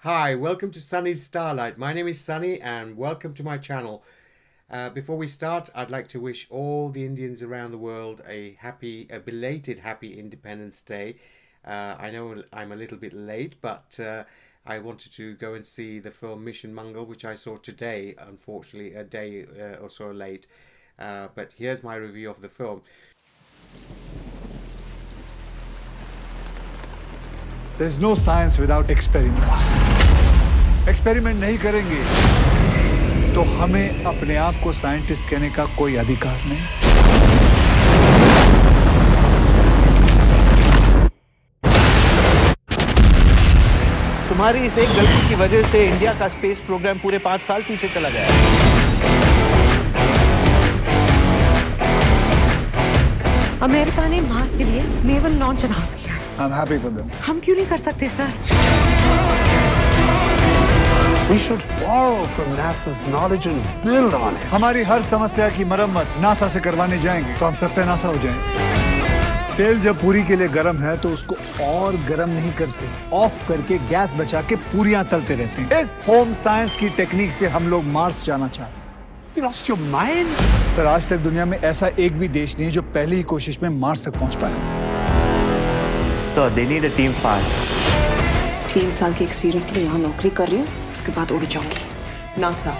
Hi, welcome to Sunny's Starlight. My name is Sunny and welcome to my channel. Before we start, I'd like to wish all the Indians around the world a belated happy Independence Day. I know I'm a little bit late, but I wanted to go and see the film Mission Mangal, which I saw today, unfortunately, a day or so late. But here's my review of the film. There's no science without experiments. Experiment नहीं करेंगे तो हमें अपने आप को scientist कहने का कोई अधिकार नहीं। तुम्हारी इस एक गलती की वजह से इंडिया का स्पेस प्रोग्राम पूरे 5 साल पीछे चला गया। अमेरिका ने मार्स के लिए नेवल लॉन्च अनाउंस किया। I'm happy for them. हम क्यों नहीं कर सकते sir? We should borrow from NASA's knowledge and build on it. हमारी हर समस्या की मरम्मत नासा से करवाने जाएंगे तो हम सत्यानाशा हो जाएंगे। तेल जब पूरी के लिए गर्म है तो उसको और गर्म नहीं करते, ऑफ करके गैस बचा के पूरियां तलते रहते हैं। इस होम साइंस की टेक्निक से हम लोग मार्स जाना चाहते हैं। You lost your mind? Sir, आज तक दुनिया में ऐसा एक भी देश नहीं है जो पहली ही कोशिश में मार्स तक पहुंच पाया। So they need a team fast. 3 साल की एक्सपीरियंस के लिए यहाँ नौकरी कर रही हूँ, उसके बाद उड़ जाऊंगी। नासा।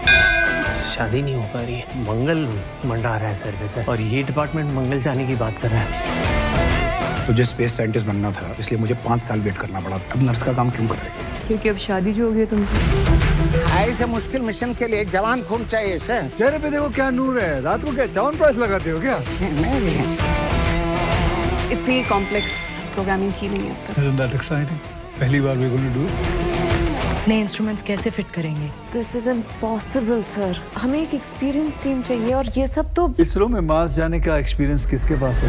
शादी नहीं हो पा रही है। मंगल मंडा रहा है सर पे सर, और ये डिपार्टमेंट मंगल जाने की बात कर रहा है। तुझे स्पेस साइंटिस्ट बनना था, इसलिए मुझे 5 साल वेट करना पड़ा। अब नर्स का काम क्यों कर रही है? क्योंकि अब शादी जो हो गई तुमसे। ऐसे मुश्किल मिशन के लिए जवान खून चाहिए सर। चेहरे पे देखो क्या नूर है। रात को क्या च्यवनप्राश लगाते हो क्या? मैं भी। इतनी कॉम्प्लेक्स प्रोग्रामिंग की नहीं है अब तक। Isn't that exciting? पहली बार we're going to do it. अपने इंस्ट्रूमेंट्स कैसे फिट करेंगे? This is impossible sir. हमें एक एक्सपीरियंस टीम चाहिए और ये सब तो इसरो में मार्स जाने का एक्सपीरियंस किसके पास है?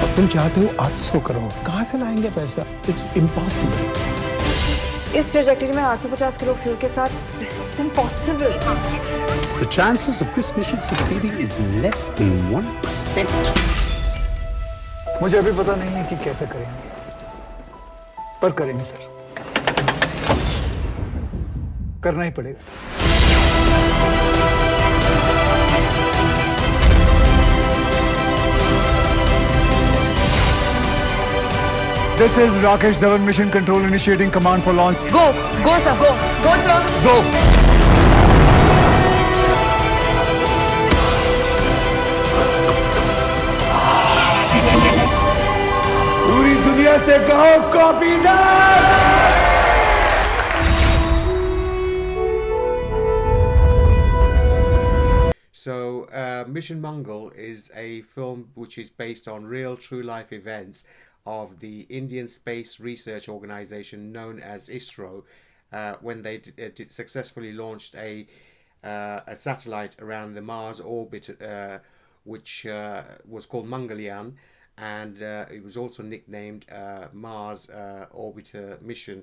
और तुम चाहते हो 800 करोड़, कहाँ से लाएंगे पैसा? It's impossible. इस ट्रैजेक्टरी में 850 किलो फ्यूल के साथ it's impossible। The chances of this mission succeeding is less than 1%. मुझे अभी पता नहीं है कि कैसे करेंगे, पर करेंगे सर। करना ही पड़ेगा sir. This is Rakesh Dhawan, Mission Control initiating command for launch. Go sir, go sir। Go. पूरी दुनिया से कहो copy that. So, Mission Mangal is a film which is based on real true life events of the Indian Space Research Organization known as ISRO when they successfully launched a satellite around the Mars orbit, which was called Mangalyaan, and it was also nicknamed Mars Orbiter Mission,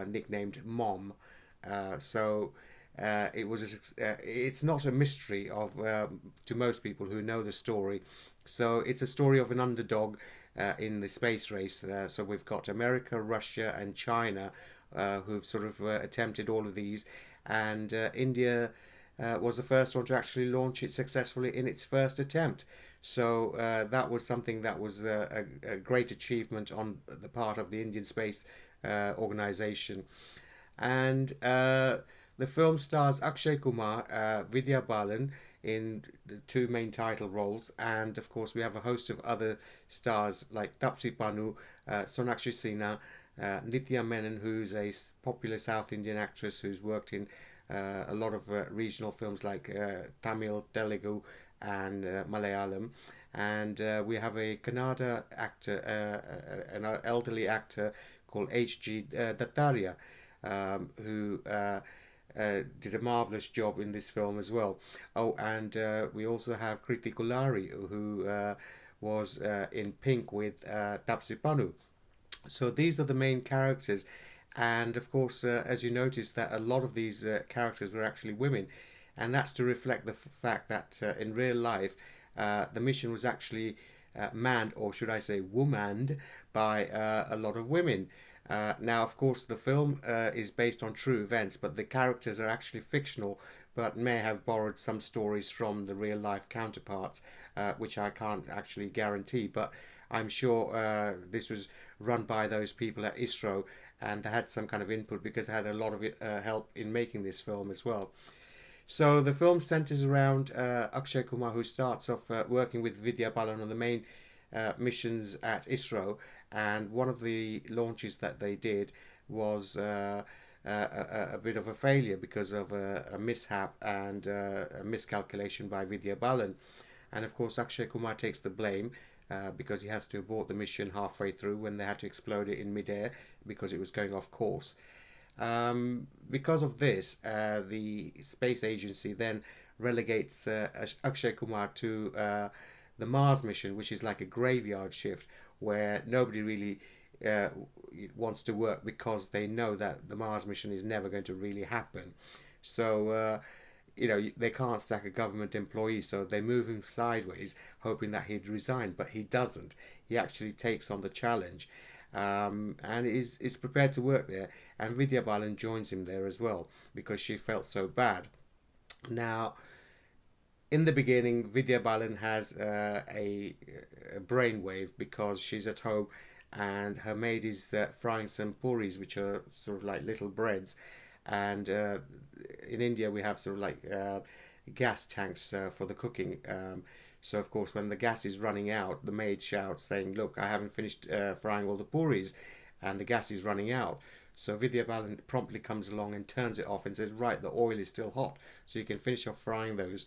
nicknamed MOM. It's not a mystery of to most people who know the story. So it's a story of an underdog in the space race. So we've got America, Russia, and China who've sort of attempted all of these, and India was the first one to actually launch it successfully in its first attempt. So that was something that was a great achievement on the part of the Indian Space Organization. And the film stars Akshay Kumar, Vidya Balan in the 2 main title roles, and of course we have a host of other stars like Tapsee, Pannu, Sonakshi, Sinha, Nithya Menon, who's a popular South Indian actress who's worked in a lot of regional films like Tamil, Telugu, and Malayalam. And we have a Kannada actor, an elderly actor called H.G. Dattaria, who did a marvelous job in this film as well. Oh, and we also have Kriti Kulhari, who was in Pink with Tapsee Pannu. So these are the main characters, and of course, as you notice, that a lot of these characters were actually women, and that's to reflect the fact that in real life, the mission was actually manned, or should I say, womaned, by a lot of women. Now, of course, the film is based on true events, but the characters are actually fictional, but may have borrowed some stories from the real life counterparts, which I can't actually guarantee. But I'm sure this was run by those people at ISRO, and they had some kind of input because they had a lot of help in making this film as well. So the film centers around Akshay Kumar, who starts off working with Vidya Balan on the main missions at ISRO, and one of the launches that they did was a bit of a failure because of a mishap and a miscalculation by Vidya Balan. And of course, Akshay Kumar takes the blame because he has to abort the mission halfway through when they had to explode it in midair because it was going off course. Because of this, the space agency then relegates Akshay Kumar to the Mars mission, which is like a graveyard shift where nobody really wants to work because they know that the Mars mission is never going to really happen. So, they can't sack a government employee, so they move him sideways, hoping that he'd resign, but he doesn't. He actually takes on the challenge. And is prepared to work there, and Vidya Balan joins him there as well because she felt so bad. Now, in the beginning, Vidya Balan has a brainwave because she's at home and her maid is frying some puris, which are sort of like little breads. And in India, we have sort of like gas tanks for the cooking. So, of course, when the gas is running out, the maid shouts saying, "Look, I haven't finished frying all the puris and the gas is running out." So Vidya Balan promptly comes along and turns it off and says, "Right, the oil is still hot, so you can finish off frying those."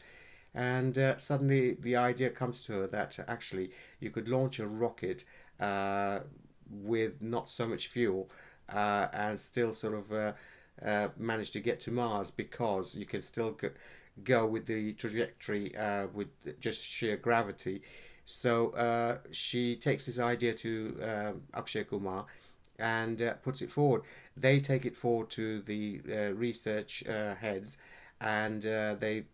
And suddenly the idea comes to her that actually you could launch a rocket with not so much fuel and still sort of manage to get to Mars because you can still go with the trajectory with just sheer gravity. So she takes this idea to Akshay Kumar and puts it forward. They take it forward to the research heads, and they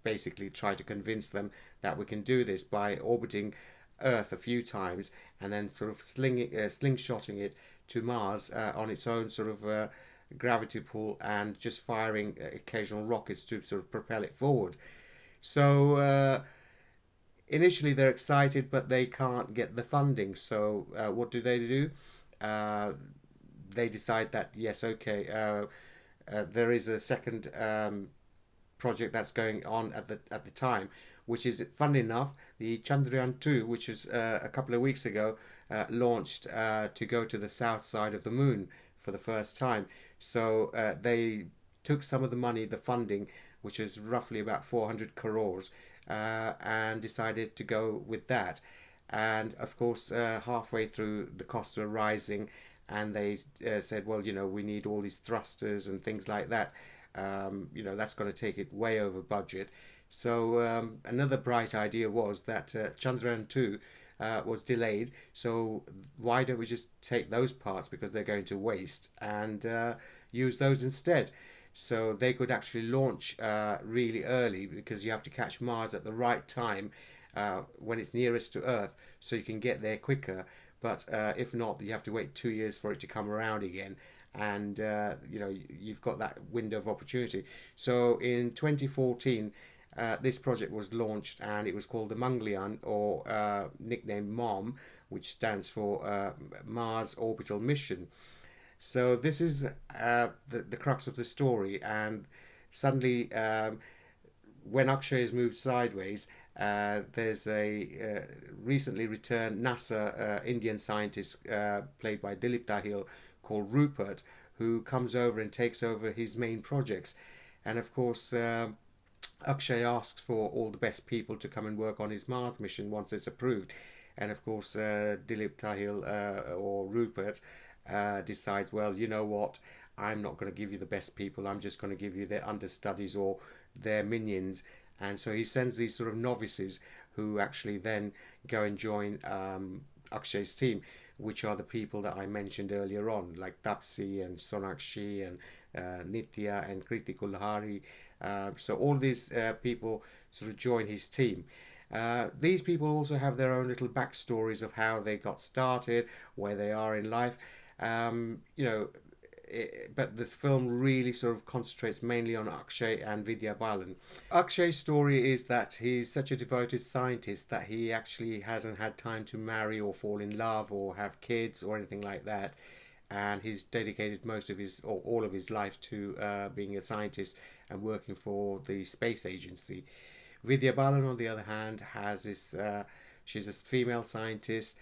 basically try to convince them that we can do this by orbiting Earth a few times and then sort of slingshotting it to Mars on its own sort of gravity pull and just firing occasional rockets to sort of propel it forward. So initially they're excited, but they can't get the funding. So what do? They decide that yes, okay, there is a second project that's going on at the time, which is, fun enough, the Chandrayaan 2, which was a couple of weeks ago launched to go to the south side of the moon for the first time. So they took some of the money, the funding, which is roughly about 400 crores, and decided to go with that. And of course, halfway through, the costs are rising, and they said, well, we need all these thrusters and things like that. That's going to take it way over budget. So another bright idea was that Chandrayaan 2 was delayed, so why don't we just take those parts, because they're going to waste, and use those instead. So they could actually launch really early, because you have to catch Mars at the right time when it's nearest to Earth, so you can get there quicker. But if not, you have to wait 2 years for it to come around again, and you've got that window of opportunity. So in 2014, this project was launched, and it was called the Mangalyaan, or nicknamed MOM, which stands for Mars Orbital Mission. So this is the crux of the story, and suddenly when Akshay is moved sideways, there's a recently returned NASA Indian scientist played by Dilip Dahil called Rupert, who comes over and takes over his main projects. And of course, Akshay asks for all the best people to come and work on his Mars mission once it's approved. And of course, Dilip Dahil or Rupert decides, well, you know what, I'm not going to give you the best people, I'm just going to give you their understudies or their minions. And so he sends these sort of novices who actually then go and join Akshay's team, which are the people that I mentioned earlier on, like Tapsee and Sonakshi and Nithya and Kriti, Kulhari. So all these people sort of join his team. These people also have their own little backstories of how they got started, where they are in life. You know, but the film really sort of concentrates mainly on Akshay and Vidya Balan. Akshay's story is that he's such a devoted scientist that he actually hasn't had time to marry or fall in love or have kids or anything like that, and he's dedicated most of his or all of his life to being a scientist and working for the space agency. Vidya Balan, on the other hand, has this. She's a female scientist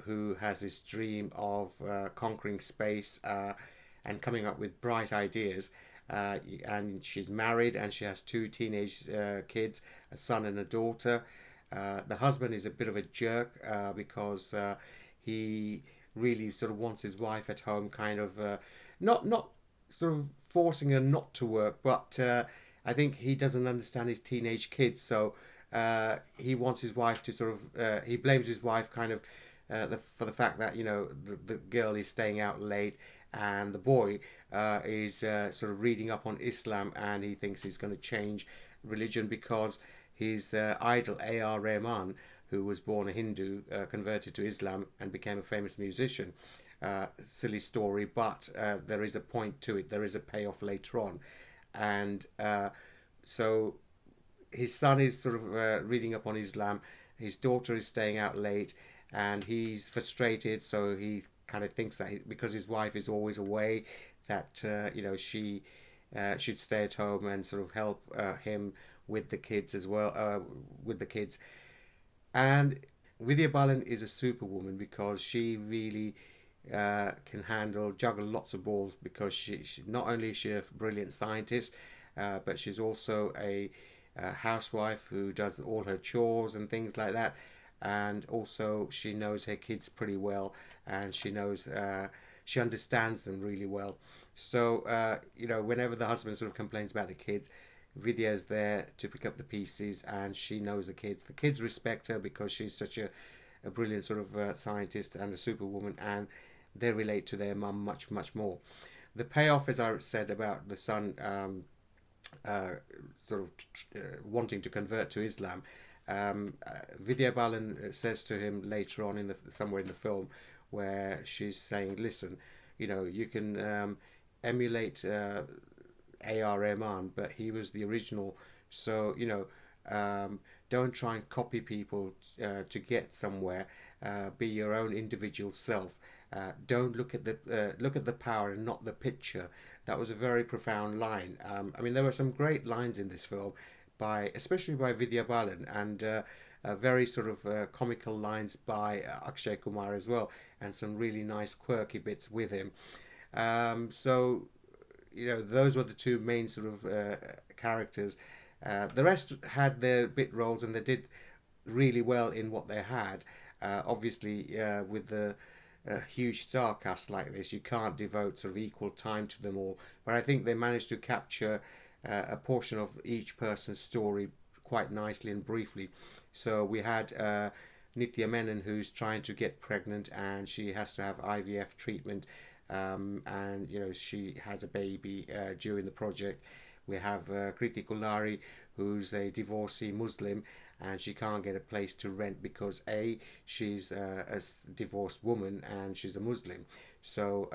who has this dream of conquering space and coming up with bright ideas. And she's married and she has two teenage kids, a son and a daughter. The husband is a bit of a jerk because he really sort of wants his wife at home, kind of not sort of forcing her not to work, but I think he doesn't understand his teenage kids, so he wants his wife to sort of he blames his wife kind of for the fact that, you know, the girl is staying out late and the boy is sort of reading up on Islam, and he thinks he's going to change religion because his idol A.R. Rahman, who was born a Hindu, converted to Islam and became a famous musician. Silly story, but there is a point to it. There is a payoff later on. And so his son is sort of reading up on Islam. His daughter is staying out late, and he's frustrated. So he kind of thinks that because his wife is always away, that you know, she should stay at home and sort of help him with the kids as well. With the kids, and Vidya Balan is a superwoman because she really can juggle lots of balls, because she not only is she a brilliant scientist, but she's also a housewife who does all her chores and things like that, and also she knows her kids pretty well, and she understands them really well. So you know, whenever the husband sort of complains about the kids, Vidya is there to pick up the pieces, and she knows the kids. The kids respect her because she's such a brilliant sort of scientist and a superwoman, and they relate to their mum much, much more. The payoff, as I said, about the son sort of wanting to convert to Islam, Vidya Balan says to him later on somewhere in the film, where she's saying, listen, you know, you can emulate A.R. Rahman, but he was the original, so, you know, don't try and copy people to get somewhere. Be your own individual self. Don't look at the power and not the picture. That was a very profound line. I mean, there were some great lines in this film, especially by Vidya Balan, and very sort of comical lines by Akshay Kumar as well, and some really nice quirky bits with him. So, you know, those were the two main sort of characters. The rest had their bit roles, and they did really well in what they had. Obviously, with the huge star cast like this, you can't devote sort of equal time to them all. But I think they managed to capture a portion of each person's story quite nicely and briefly. So we had Nithya Menon, who's trying to get pregnant, and she has to have IVF treatment, and you know, she has a baby during the project. We have Kriti Kulhari, who's a divorcee Muslim, and she can't get a place to rent because she's a divorced woman and she's a Muslim. So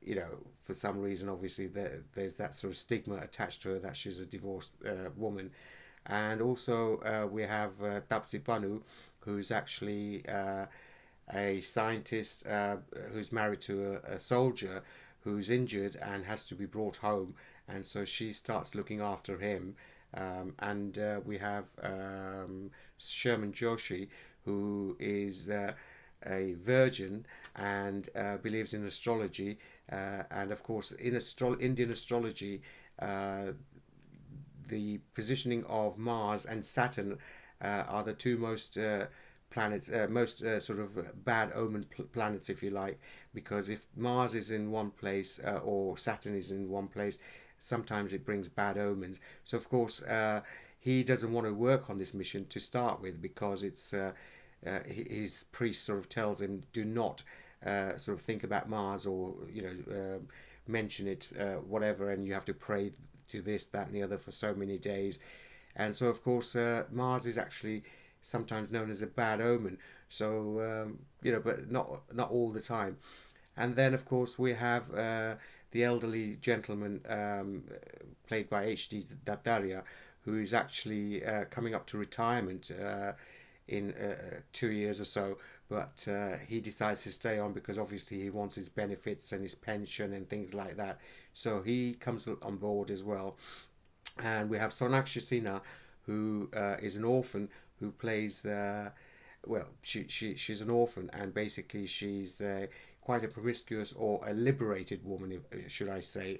you know, for some reason, obviously there's that sort of stigma attached to her that she's a divorced woman. And also we have Tapsee Pannu, who's actually a scientist who's married to a soldier who's injured and has to be brought home, and so she starts looking after him. And we have Sherman Joshi, who is a virgin and believes in astrology, and of course in Indian astrology, the positioning of Mars and Saturn are the two most planets, most sort of bad omen planets, if you like, because if Mars is in one place or Saturn is in one place, sometimes it brings bad omens. So of course he doesn't want to work on this mission to start with, because it's his priest sort of tells him, do not sort of think about Mars, or you know, mention it, whatever, and you have to pray to this, that and the other for so many days. And so of course Mars is actually sometimes known as a bad omen, so you know, but not all the time. And then, of course, we have the elderly gentleman played by H.D. Dattaria, who is actually coming up to retirement in 2 years or so. But he decides to stay on because obviously he wants his benefits and his pension and things like that. So he comes on board as well. And we have Sonakshi Sinha, who is an orphan who plays. She's an orphan, and basically she's quite a promiscuous or a liberated woman, should I say?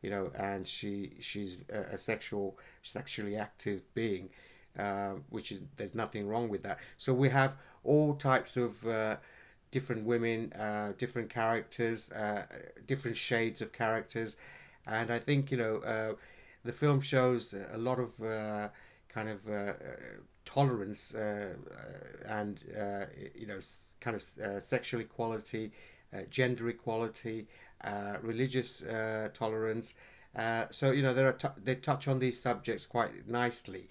And she's a sexually active being, which is there's nothing wrong with that. So we have all types of different women, different characters, different shades of characters, and I think the film shows a lot of kind of tolerance and kind of sexual equality, gender equality, religious tolerance. So they touch on these subjects quite nicely.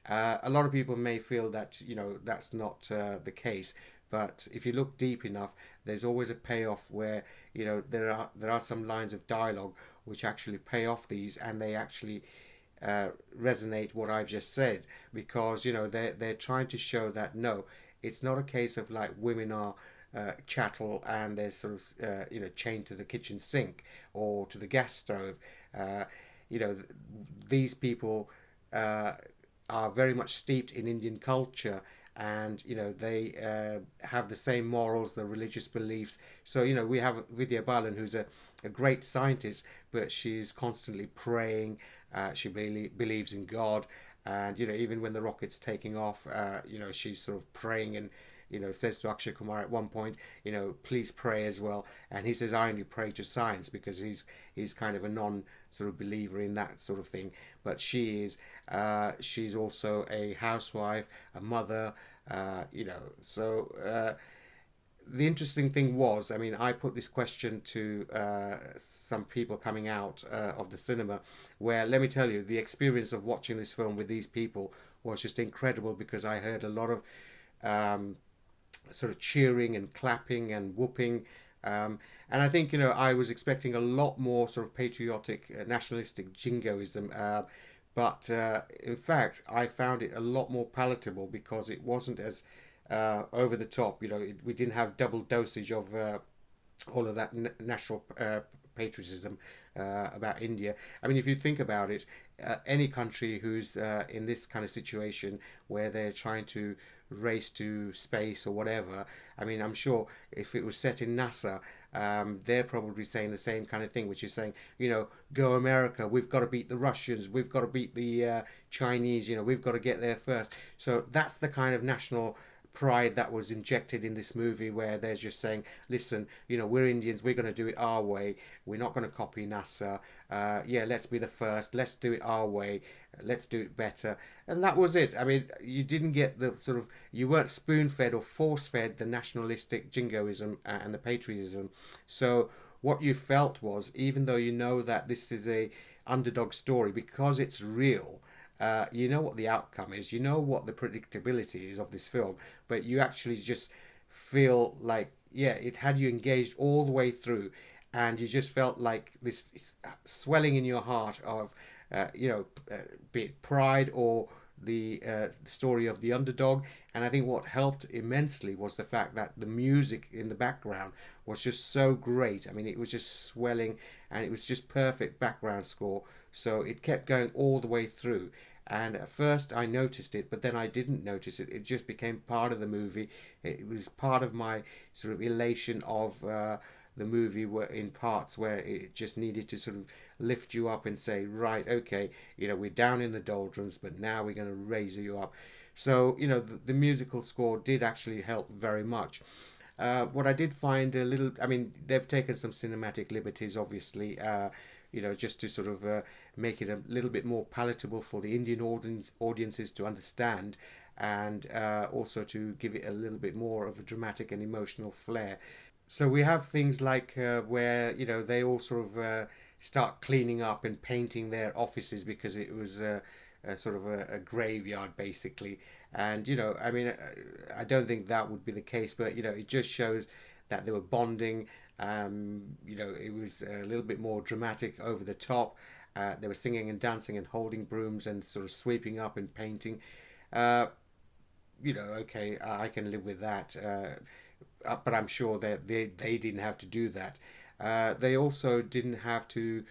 A lot of people may feel that that's not the case, but if you look deep enough, there's always a payoff where there are some lines of dialogue which actually pay off these, and they actually resonate what I've just said, because they're trying to show that no, it's not a case of like women are chattel and they're sort of chained to the kitchen sink or to the gas stove. These people are very much steeped in Indian culture, and they have the same morals, the religious beliefs. So we have Vidya Balan, who's a great scientist, but she's constantly praying. She believes in God, and even when the rocket's taking off, she's sort of praying, and says to Akshay Kumar at one point, please pray as well. And he says, I only pray to science, because he's kind of a non sort of believer in that sort of thing. But she's also a housewife, a mother, so the interesting thing was, I mean, I put this question to some people coming out of the cinema, where, let me tell you, the experience of watching this film with these people was just incredible, because I heard a lot of sort of cheering and clapping and whooping. And I think, I was expecting a lot more sort of patriotic, nationalistic jingoism. But in fact, I found it a lot more palatable, because it wasn't as over the top. We didn't have double dosage of all of that national patriotism about India. I mean, if you think about it, any country who's in this kind of situation where they're trying to race to space or whatever, I mean, I'm sure if it was set in NASA, they're probably saying the same kind of thing, which is saying, go America, we've got to beat the Russians, we've got to beat the Chinese, we've got to get there first. So that's the kind of national pride that was injected in this movie, where they're just saying, listen, we're Indians, we're going to do it our way, we're not going to copy NASA. Let's be the first, let's do it our way, let's do it better. And that was it. I mean, you didn't get the sort of, you weren't spoon-fed or force-fed the nationalistic jingoism and the patriotism. So what you felt was, even though that this is a underdog story, because it's real, you know what the outcome is, you know what the predictability is of this film, but you actually just feel like, it had you engaged all the way through, and you just felt like this swelling in your heart of, be it pride or the story of the underdog. And I think what helped immensely was the fact that the music in the background was just so great. I mean, it was just swelling, and it was just perfect background score. So it kept going all the way through. And at first I noticed it, but then I didn't notice it. It just became part of the movie. It was part of my sort of elation of the movie, where in parts where it just needed to sort of lift you up and say, right, okay, we're down in the doldrums, but now we're going to raise you up. So, the musical score did actually help very much. What I did find a little, I mean, they've taken some cinematic liberties, obviously, just to sort of make it a little bit more palatable for the Indian audiences to understand, and also to give it a little bit more of a dramatic and emotional flair. So we have things like where, they all sort of start cleaning up and painting their offices, because it was a sort of a graveyard, basically. And, I mean, I don't think that would be the case, but, it just shows that they were bonding, It was a little bit more dramatic, over the top. They were singing and dancing and holding brooms and sort of sweeping up and painting. Uh, okay, I can live with that. But I'm sure that they didn't have to do that. They also didn't have to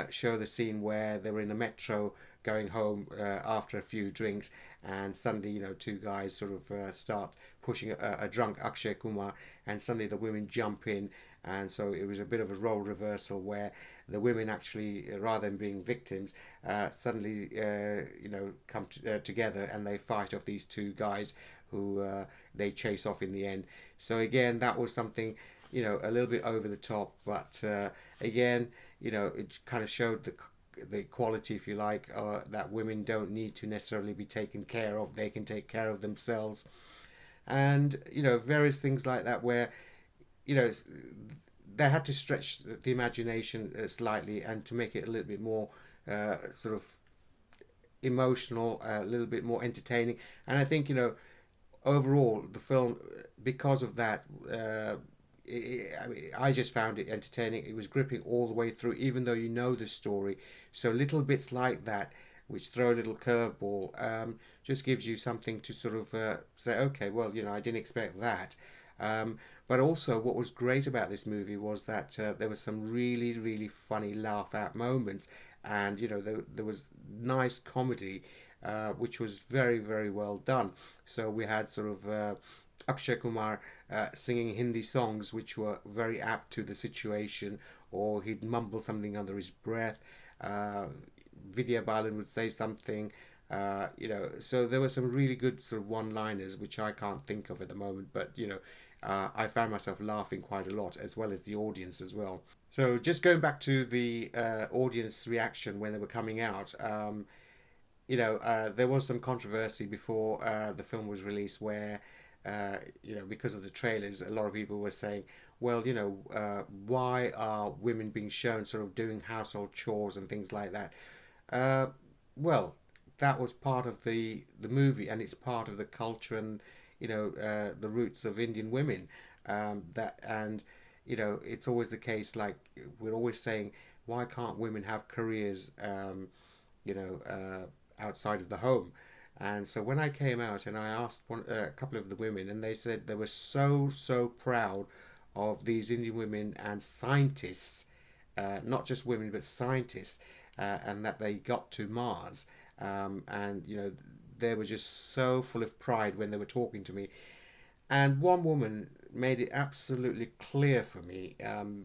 show the scene where they were in a metro going home after a few drinks, and suddenly, two guys sort of start pushing a drunk Akshay Kumar, and suddenly the women jump in, and so it was a bit of a role reversal where the women actually, rather than being victims, suddenly come together, and they fight off these two guys who they chase off in the end. So again, that was something, a little bit over the top, but again, it kind of showed the equality, if you like, that women don't need to necessarily be taken care of; they can take care of themselves, and various things like that, where you know they had to stretch the imagination slightly, and to make it a little bit more sort of emotional, a little bit more entertaining. And I think, overall the film, because of that, I just found it entertaining. It was gripping all the way through, even though you know the story. So little bits like that, which throw a little curveball, just gives you something to sort of say, okay, well, I didn't expect that. But also, what was great about this movie was that there were some really, really funny laugh-out moments, and there was nice comedy, which was very, very well done. So we had sort of Akshay Kumar singing Hindi songs, which were very apt to the situation, or he'd mumble something under his breath. Vidya Balan would say something. So there were some really good sort of one-liners, which I can't think of at the moment, but I found myself laughing quite a lot, as well as the audience as well. So just going back to the audience reaction when they were coming out, there was some controversy before the film was released, where because of the trailers, a lot of people were saying, well, why are women being shown sort of doing household chores and things like that? Well, that was part of the movie, and it's part of the culture and the roots of Indian women. It's always the case. Like, we're always saying, why can't women have careers? Outside of the home. And so when I came out and I asked a couple of the women, and they said they were so proud of these Indian women and scientists, not just women but scientists, and that they got to Mars, and they were just so full of pride when they were talking to me. And one woman made it absolutely clear for me,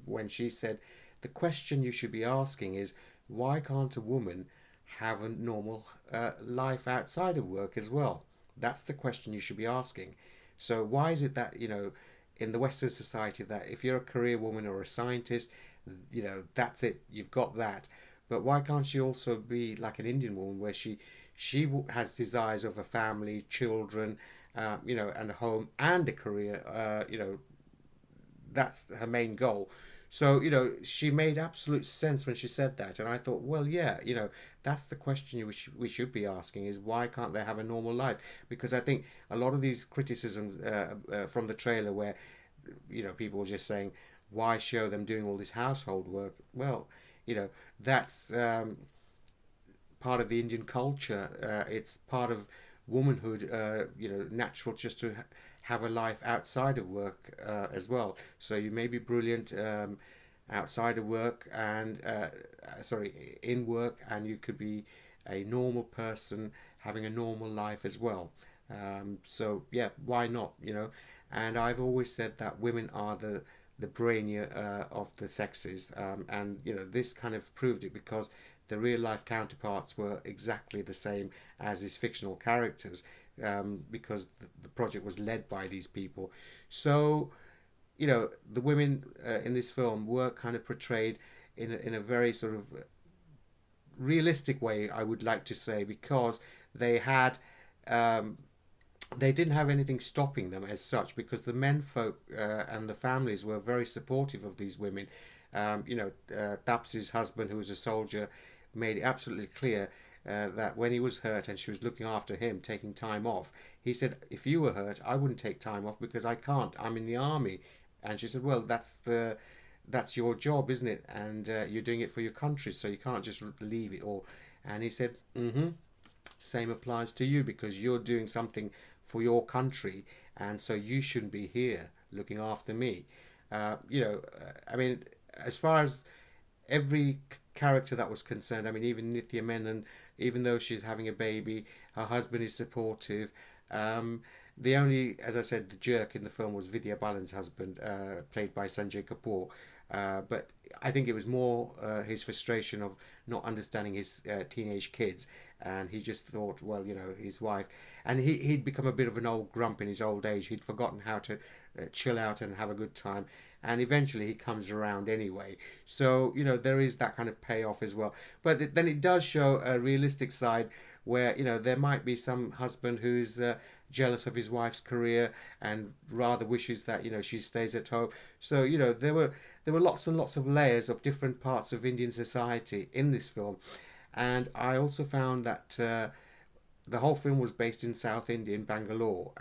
when she said, the question you should be asking is, why can't a woman have a normal life outside of work as well? That's the question you should be asking. So why is it that, in the Western society, that if you're a career woman or a scientist, that's it, you've got that. But why can't she also be like an Indian woman, where she has desires of a family, children, and a home and a career? That's her main goal. So, she made absolute sense when she said that. And I thought, well, yeah, that's the question we should be asking, is why can't they have a normal life? Because I think a lot of these criticisms from the trailer, where, people were just saying, why show them doing all this household work? Well, that's part of the Indian culture. It's part of womanhood, natural just to have a life outside of work as well. So you may be brilliant outside of work, and in work, and you could be a normal person having a normal life as well. So yeah, why not? And I've always said that women are the brainier of the sexes, and this kind of proved it, because the real life counterparts were exactly the same as his fictional characters, because the project was led by these people. So, the women in this film were kind of portrayed in a very sort of realistic way, I would like to say, because they had they didn't have anything stopping them as such, because the menfolk and the families were very supportive of these women. Tapsee's husband, who was a soldier, made it absolutely clear that when he was hurt and she was looking after him, taking time off, he said, if you were hurt, I wouldn't take time off, because I can't, I'm in the army. And she said, well, that's the that's your job, isn't it? And you're doing it for your country, so you can't just leave it all. And he said, same applies to you, because you're doing something for your country, and so you shouldn't be here looking after me. I mean, as far as every character that was concerned, I mean, even Nithya Menon, even though she's having a baby, her husband is supportive. The only, as I said, the jerk in the film was Vidya Balan's husband, played by Sanjay Kapoor. But I think it was more his frustration of not understanding his teenage kids, and he just thought, well, his wife, and he'd become a bit of an old grump in his old age. He'd forgotten how to chill out and have a good time, and eventually he comes around anyway. So there is that kind of payoff as well. But then it does show a realistic side where there might be some husband who's jealous of his wife's career and rather wishes that she stays at home. So there were lots and lots of layers of different parts of Indian society in this film. And I also found that the whole film was based in South India, in Bangalore.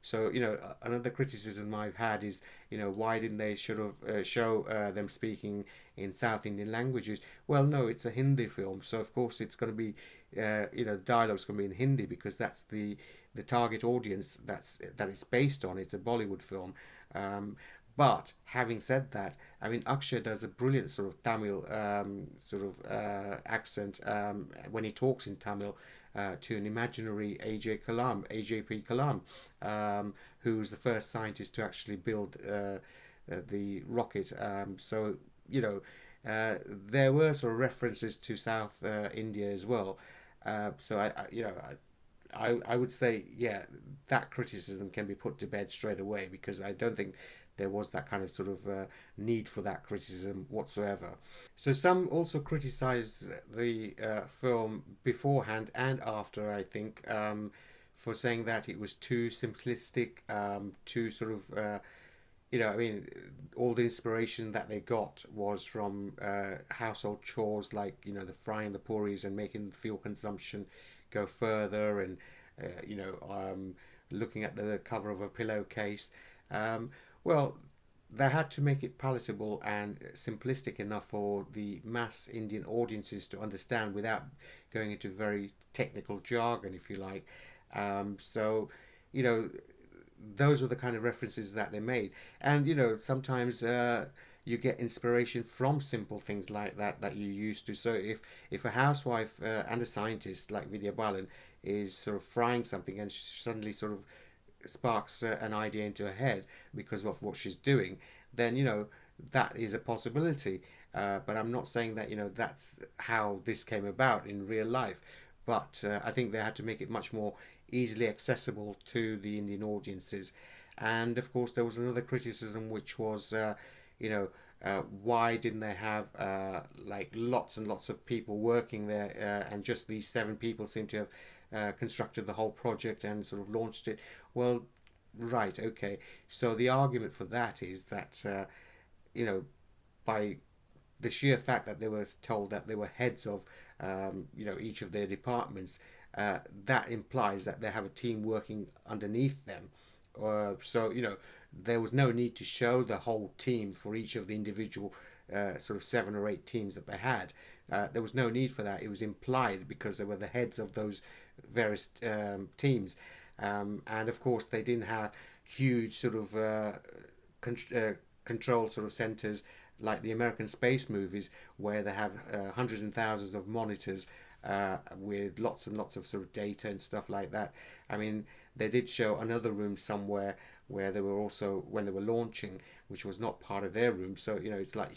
So another criticism I've had is why didn't they show them speaking in South Indian languages? Well, no, it's a Hindi film, so of course it's going to be dialogue's going to be in Hindi, because that's the target audience that it's based on. It's a Bollywood film. But having said that, I mean, Akshay does a brilliant sort of Tamil accent when he talks in Tamil to an imaginary AJP Kalam, who's the first scientist to actually build the rocket. So there were sort of references to South India as well. So I would say, yeah, that criticism can be put to bed straight away, because I don't think there was that kind of sort of need for that criticism whatsoever. So some also criticised the film beforehand and after, I think, for saying that it was too simplistic, too sort of, I mean, all the inspiration that they got was from household chores, like, the frying the puris and making the fuel consumption go further, and, looking at the cover of a pillowcase. Well, they had to make it palatable and simplistic enough for the mass Indian audiences to understand without going into very technical jargon, if you like. So, those were the kind of references that they made. And, sometimes you get inspiration from simple things like that you're used to. So if a housewife and a scientist like Vidya Balan is sort of frying something and suddenly sort of sparks an idea into her head because of what she's doing, then that is a possibility. But I'm not saying that that's how this came about in real life. But I think they had to make it much more easily accessible to the Indian audiences. And of course, there was another criticism, which was, why didn't they have like lots and lots of people working there, and just these 7 people seem to have constructed the whole project and sort of launched it. Well, right, okay. So the argument for that is that, by the sheer fact that they were told that they were heads of, each of their departments, that implies that they have a team working underneath them. So, there was no need to show the whole team for each of the individual sort of 7 or 8 teams that they had. There was no need for that. It was implied because they were the heads of those various teams. And of course, they didn't have huge sort of control sort of centers like the American space movies, where they have hundreds and thousands of monitors with lots and lots of sort of data and stuff like that. I mean, they did show another room somewhere where they were also, when they were launching, which was not part of their room. So, it's like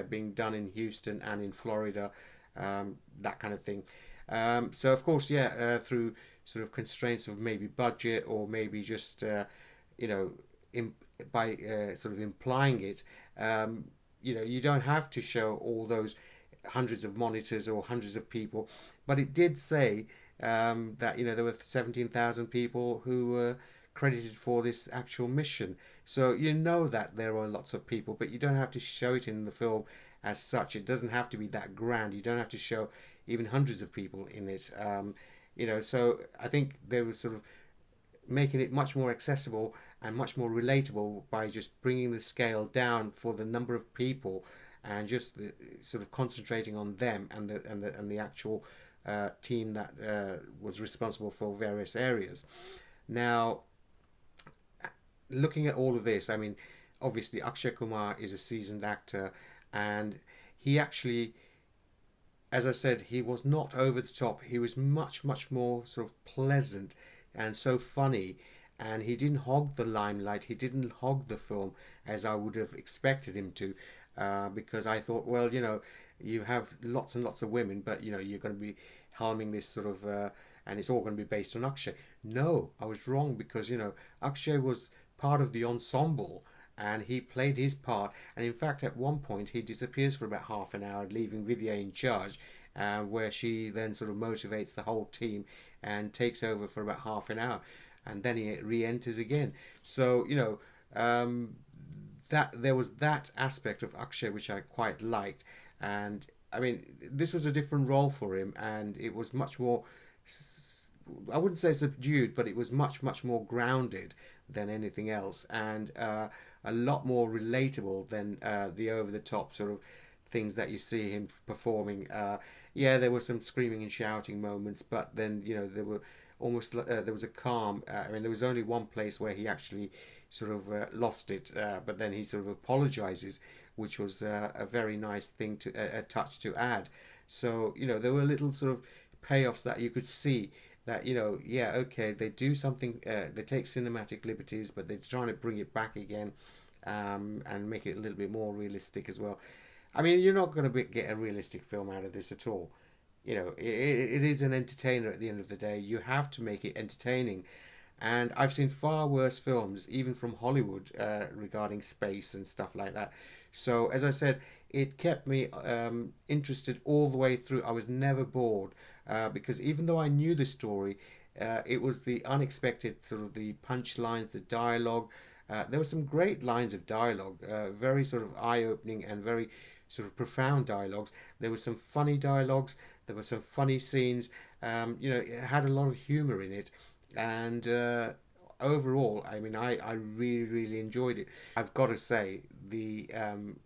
being done in Houston and in Florida, that kind of thing. So, of course, through sort of constraints of maybe budget, or maybe just, by sort of implying it, you don't have to show all those hundreds of monitors or hundreds of people. But it did say that, there were 17,000 people who were credited for this actual mission. So that there are lots of people, but you don't have to show it in the film as such. It doesn't have to be that grand. You don't have to show even hundreds of people in it. So I think there was sort of making it much more accessible and much more relatable by just bringing the scale down for the number of people, and just sort of concentrating on them and the actual team that was responsible for various areas. Now, looking at all of this, I mean, obviously Akshay Kumar is a seasoned actor, and he actually, as I said, he was not over the top. He was much more sort of pleasant and so funny, and he didn't hog the limelight. He didn't hog the film as I would have expected him to, because I thought, well, you have lots and lots of women, but you're going to be helming this sort of, and it's all going to be based on Akshay. No, I was wrong, because Akshay was part of the ensemble, and he played his part. And in fact, at one point, he disappears for about half an hour, leaving Vidya in charge, where she then sort of motivates the whole team and takes over for about half an hour, and then he re-enters again. So that there was that aspect of Akshay which I quite liked, and I mean, this was a different role for him, and it was much more, I wouldn't say subdued, but it was much more grounded than anything else, and a lot more relatable than the over-the-top sort of things that you see him performing. Yeah, there were some screaming and shouting moments, but then there were almost there was a calm. I mean, there was only one place where he actually sort of lost it, but then he sort of apologizes, which was a very nice thing to a touch to add. So there were little sort of payoffs that you could see, that yeah, okay, they do something, they take cinematic liberties, but they're trying to bring it back again, and make it a little bit more realistic as well. I mean, you're not going to get a realistic film out of this at all. It is an entertainer at the end of the day. You have to make it entertaining. And I've seen far worse films, even from Hollywood, regarding space and stuff like that. So, as I said, it kept me interested all the way through. I was never bored, because even though I knew the story, it was the unexpected, sort of the punchlines, the dialogue. There were some great lines of dialogue, very sort of eye-opening and very sort of profound dialogues. There were some funny dialogues. There were some funny scenes. It had a lot of humor in it. And overall, I mean, I really enjoyed it. I've got to say,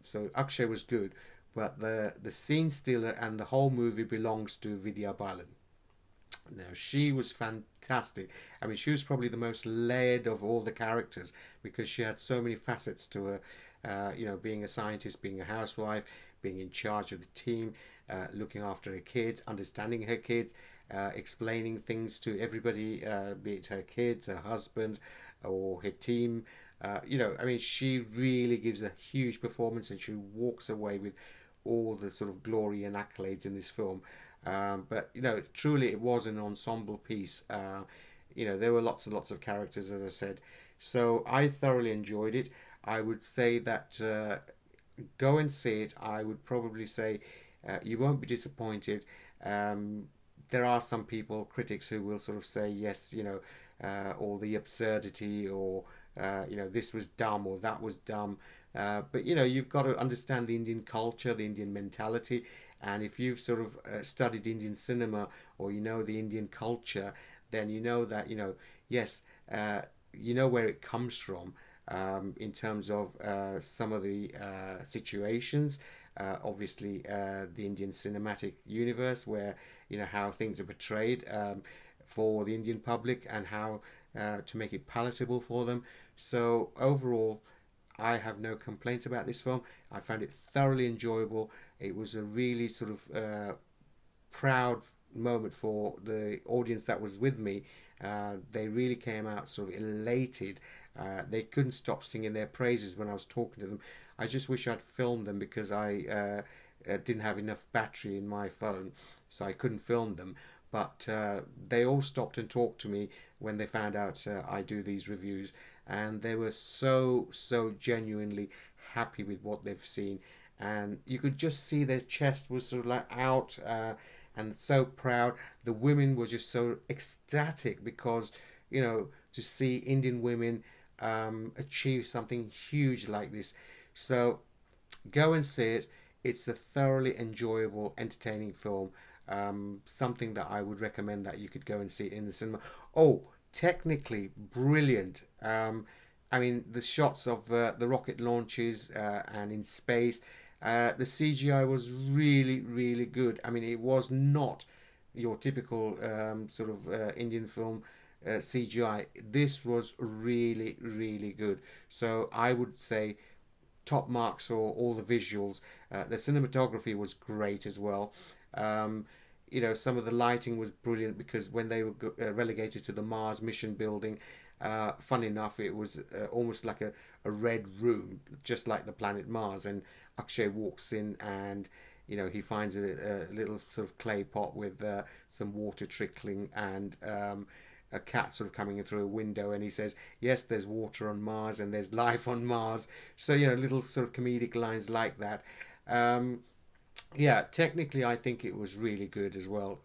so Akshay was good, but the scene stealer and the whole movie belongs to Vidya Balan. Now, she was fantastic. I mean, she was probably the most layered of all the characters, because she had so many facets to her. Being a scientist, being a housewife, being in charge of the team, looking after her kids, understanding her kids, explaining things to everybody, be it her kids, her husband, or her team. I mean, she really gives a huge performance, and she walks away with all the sort of glory and accolades in this film. But truly, it was an ensemble piece. There were lots and lots of characters, as I said. So I thoroughly enjoyed it. I would say that go and see it. I would probably say you won't be disappointed. There are some people, critics, who will sort of say, yes, all the absurdity, or this was dumb, or that was dumb. But you've got to understand the Indian culture, the Indian mentality, and if you've sort of studied Indian cinema, or the Indian culture, then you know that yes, where it comes from, in terms of some of the situations. Obviously, the Indian cinematic universe, where how things are portrayed for the Indian public, and how to make it palatable for them. So overall, I have no complaints about this film. I found it thoroughly enjoyable. It was a really sort of proud moment for the audience that was with me. They really came out sort of elated. They couldn't stop singing their praises when I was talking to them. I just wish I'd filmed them, because I didn't have enough battery in my phone, so I couldn't film them. But they all stopped and talked to me when they found out I do these reviews, and they were so genuinely happy with what they've seen, and you could just see their chest was sort of like out, and so proud. The women were just so ecstatic, because to see Indian women achieve something huge like this. So go and see it. It's a thoroughly enjoyable, entertaining film. Something that I would recommend that you could go and see in the cinema. Oh, technically brilliant. I mean, the shots of the rocket launches and in space, the CGI was really, really good. I mean, it was not your typical sort of Indian film CGI. This was really, really good. So I would say top marks for all the visuals. The cinematography was great as well. Um, some of the lighting was brilliant because when they were relegated to the Mars mission building, fun enough, it was almost like a red room, just like the planet Mars. And Akshay walks in and he finds a little sort of clay pot with some water trickling and a cat sort of coming in through a window, and he says, yes, there's water on Mars and there's life on Mars. So little sort of comedic lines like that. Yeah, technically I think it was really good as well,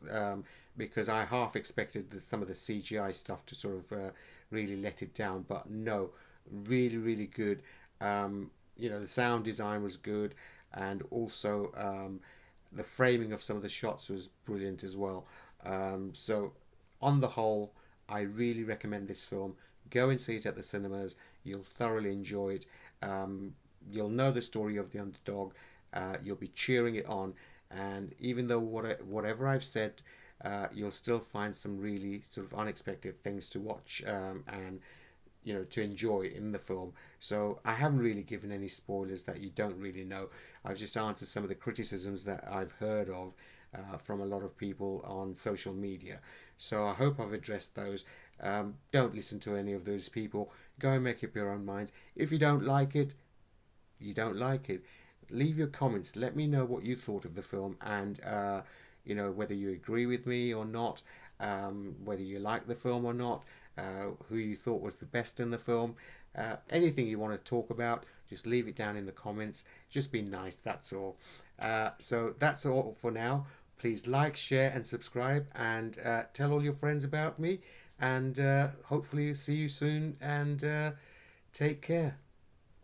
because I half expected some of the CGI stuff to sort of really let it down, but no, really, really good. The sound design was good, and also the framing of some of the shots was brilliant as well. So on the whole, I really recommend this film. Go and see it at the cinemas. You'll thoroughly enjoy it. You'll know the story of the underdog. You'll be cheering it on, and even though whatever I've said, you'll still find some really sort of unexpected things to watch and to enjoy in the film. So I haven't really given any spoilers that you don't really know. I've just answered some of the criticisms that I've heard of from a lot of people on social media. So I hope I've addressed those. Don't listen to any of those people. Go and make up your own minds. If you don't like it, you don't like it. Leave your comments. Let me know what you thought of the film, and whether you agree with me or not, whether you like the film or not, who you thought was the best in the film. Anything you want to talk about, just leave it down in the comments. Just be nice, that's all. So that's all for now. Please like, share and subscribe, and tell all your friends about me, and hopefully see you soon, and take care.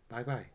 Bye bye.